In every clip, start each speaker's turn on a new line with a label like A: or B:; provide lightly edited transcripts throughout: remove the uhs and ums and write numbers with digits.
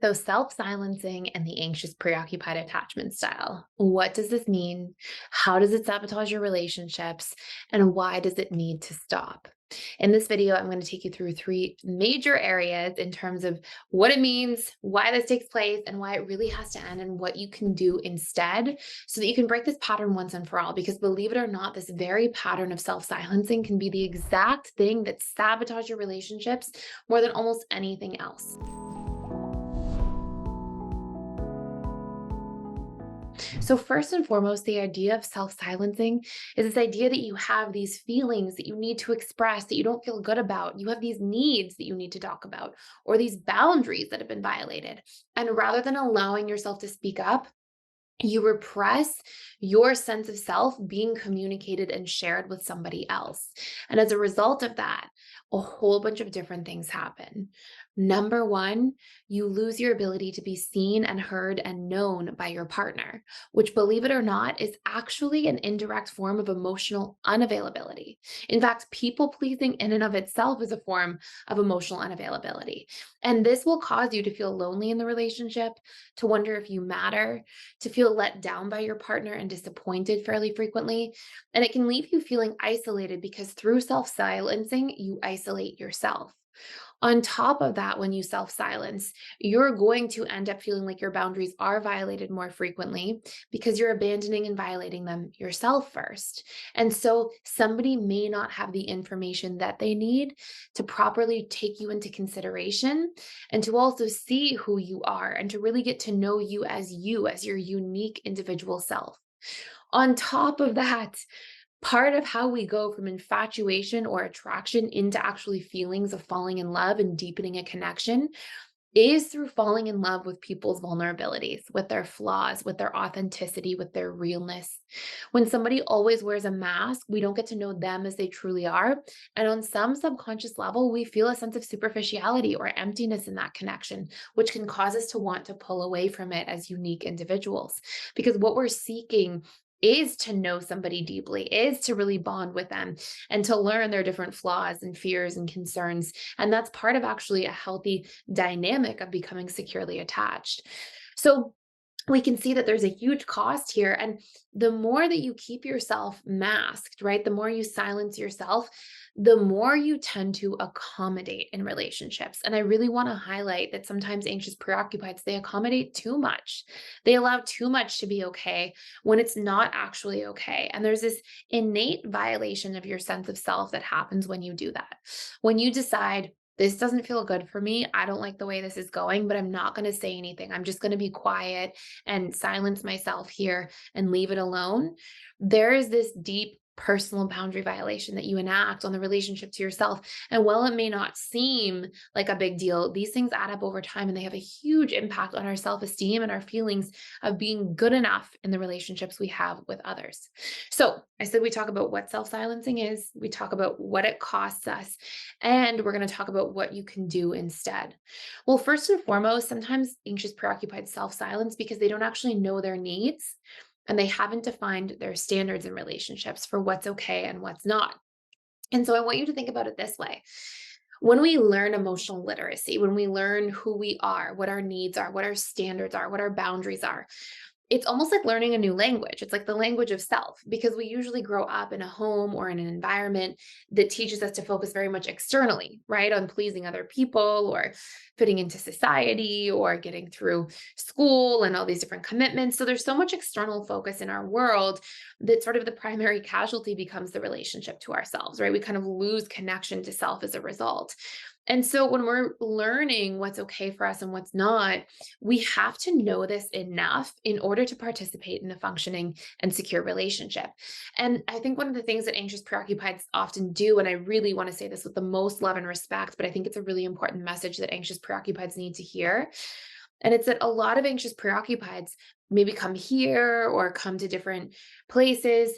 A: So, self silencing and the anxious, preoccupied attachment style. What does this mean? How does it sabotage your relationships? And why does it need to stop? In this video, I'm going to take you through three major areas in terms of what it means, why this takes place, and why it really has to end, and what you can do instead so that you can break this pattern once and for all. Because believe it or not, this very pattern of self silencing can be the exact thing that sabotages your relationships more than almost anything else. So, first and foremost, the idea of self silencing is this idea that you have these feelings that you need to express that you don't feel good about. You have these needs that you need to talk about, or these boundaries that have been violated. And rather than allowing yourself to speak up, you repress your sense of self being communicated and shared with somebody else. And as a result of that, a whole bunch of different things happen. Number one, you lose your ability to be seen and heard and known by your partner, which, believe it or not, is actually an indirect form of emotional unavailability. In fact, people pleasing in and of itself is a form of emotional unavailability. And this will cause you to feel lonely in the relationship, to wonder if you matter, to feel let down by your partner and disappointed fairly frequently. And it can leave you feeling isolated because through self silencing, you isolate yourself. On top of that, when you self silence, you're going to end up feeling like your boundaries are violated more frequently because you're abandoning and violating them yourself first. And so somebody may not have the information that they need to properly take you into consideration and to also see who you are and to really get to know you, as your unique individual self. On top of that, part of how we go from infatuation or attraction into actually feelings of falling in love and deepening a connection is through falling in love with people's vulnerabilities, with their flaws, with their authenticity, with their realness. When somebody always wears a mask, we don't get to know them as they truly are. And on some subconscious level, we feel a sense of superficiality or emptiness in that connection, which can cause us to want to pull away from it as unique individuals. Because what we're seeking is to know somebody deeply, is to really bond with them and to learn their different flaws and fears and concerns. And that's part of actually a healthy dynamic of becoming securely attached. So we can see that there's a huge cost here. And the more that you keep yourself masked, right, the more you silence yourself, the more you tend to accommodate in relationships. And I really want to highlight that sometimes anxious preoccupieds, they accommodate too much. They allow too much to be okay when it's not actually okay. And there's this innate violation of your sense of self that happens when you do that. When you decide, this doesn't feel good for me. I don't like the way this is going, but I'm not going to say anything. I'm just going to be quiet and silence myself here and leave it alone. There is this deep personal boundary violation that you enact on the relationship to yourself. And while it may not seem like a big deal, these things add up over time and they have a huge impact on our self esteem and our feelings of being good enough in the relationships we have with others. So I said we talk about what self silencing is, we talk about what it costs us, and we're going to talk about what you can do instead. Well, first and foremost, sometimes anxious preoccupied self silence because they don't actually know their needs and they haven't defined their standards in relationships for what's okay and what's not. And so I want you to think about it this way. When we learn emotional literacy, when we learn who we are, what our needs are, what our standards are, what our boundaries are, it's almost like learning a new language. It's like the language of self, because we usually grow up in a home or in an environment that teaches us to focus very much externally, right? On pleasing other people or fitting into society or getting through school and all these different commitments. So there's so much external focus in our world that sort of the primary casualty becomes the relationship to ourselves, right? We kind of lose connection to self as a result. And so when we're learning what's okay for us and what's not, we have to know this enough in order to participate in a functioning and secure relationship. And I think one of the things that anxious preoccupieds often do, and I really want to say this with the most love and respect, but I think it's a really important message that anxious preoccupieds need to hear. And it's that a lot of anxious preoccupieds maybe come here or come to different places,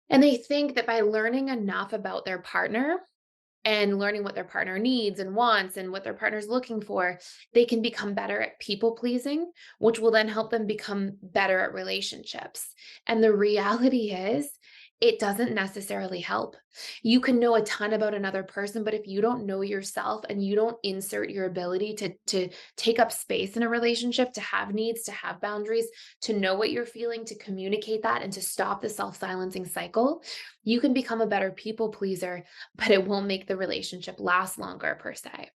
A: and they think that by learning enough about their partner, and learning what their partner needs and wants and what their partner's looking for, they can become better at people pleasing, which will then help them become better at relationships. And the reality it doesn't necessarily help. You can know a ton about another person, but if you don't know yourself and you don't insert your ability to take up space in a relationship, to have needs, to have boundaries, to know what you're feeling, to communicate that, and to stop the self-silencing cycle, you can become a better people pleaser, but it won't make the relationship last longer per se.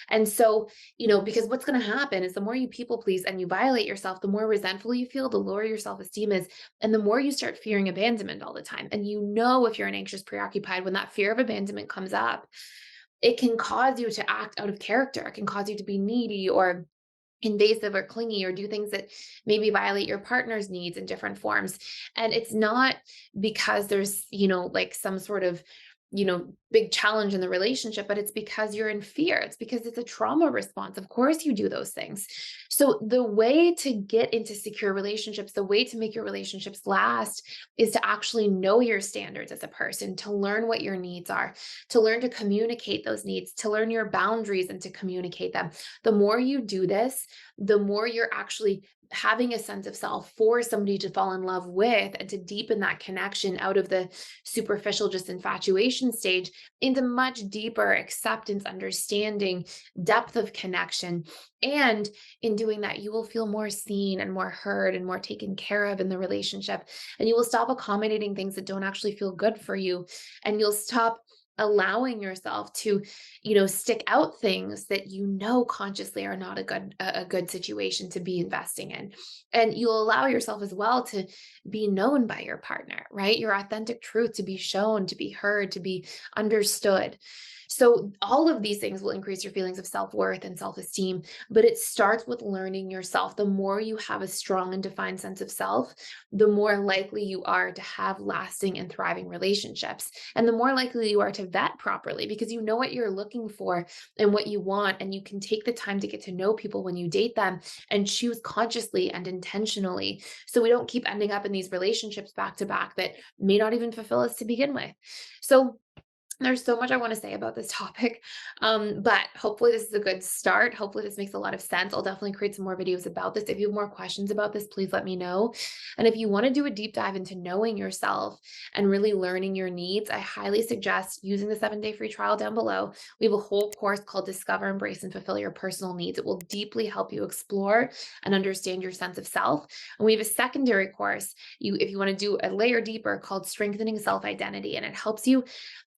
A: And so, because what's going to happen is the more you people please and you violate yourself, the more resentful you feel, the lower your self-esteem is, and the more you start fearing abandonment all the time. And if you're an anxious preoccupied, when that fear of abandonment comes up, it can cause you to act out of character. It can cause you to be needy or invasive or clingy or do things that maybe violate your partner's needs in different forms. And it's not because there's, like some sort of, big challenge in the relationship, but it's because you're in fear. It's because it's a trauma response. Of course you do those things. So the way to get into secure relationships, the way to make your relationships last is to actually know your standards as a person, to learn what your needs are, to learn to communicate those needs, to learn your boundaries and to communicate them. The more you do this, the more you're actually having a sense of self for somebody to fall in love with and to deepen that connection out of the superficial, just infatuation stage into much deeper acceptance, understanding, depth of connection. And in doing that, you will feel more seen and more heard and more taken care of in the relationship. And you will stop accommodating things that don't actually feel good for you. And you'll stop allowing yourself to stick out things that consciously are not a good situation to be investing in. And you'll allow yourself as well to be known by your partner, right? Your authentic truth to be shown, to be heard, to be understood. So all of these things will increase your feelings of self-worth and self-esteem, but it starts with learning yourself. The more you have a strong and defined sense of self, the more likely you are to have lasting and thriving relationships. And the more likely you are to vet properly because you know what you're looking for and what you want. And you can take the time to get to know people when you date them and choose consciously and intentionally. So we don't keep ending up in these relationships back to back that may not even fulfill us to begin with. So there's so much I want to say about this topic, but hopefully this is a good start. Hopefully this makes a lot of sense. I'll definitely create some more videos about this. If you have more questions about this, please let me know. And if you want to do a deep dive into knowing yourself and really learning your needs, I highly suggest using the 7-day free trial down below. We have a whole course called Discover, Embrace, and Fulfill Your Personal Needs. It will deeply help you explore and understand your sense of self. And we have a secondary course, if you want to do a layer deeper, called Strengthening Self-Identity. And it helps you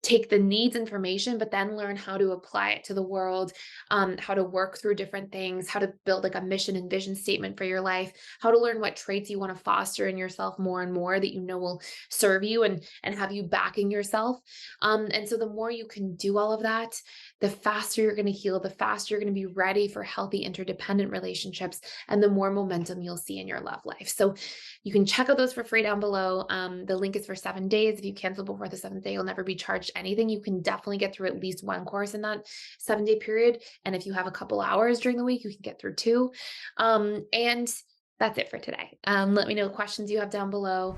A: take the needs information, but then learn how to apply it to the world, how to work through different things, how to build like a mission and vision statement for your life, how to learn what traits you want to foster in yourself more and more that will serve you and have you backing yourself. And so the more you can do all of that, the faster you're going to heal, the faster you're going to be ready for healthy interdependent relationships, and the more momentum you'll see in your love life. So you can check out those for free down below. The link is for 7 days. If you cancel before the 7th day, you'll never be charged anything. You can definitely get through at least one course in that 7-day period. And if you have a couple hours during the week, you can get through 2. And that's it for today. Let me know questions you have down below,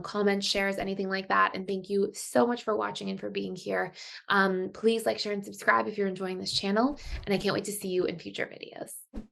A: comments, shares, anything like that. And thank you so much for watching and for being here. Please like, share, and subscribe if you're enjoying this channel. And I can't wait to see you in future videos.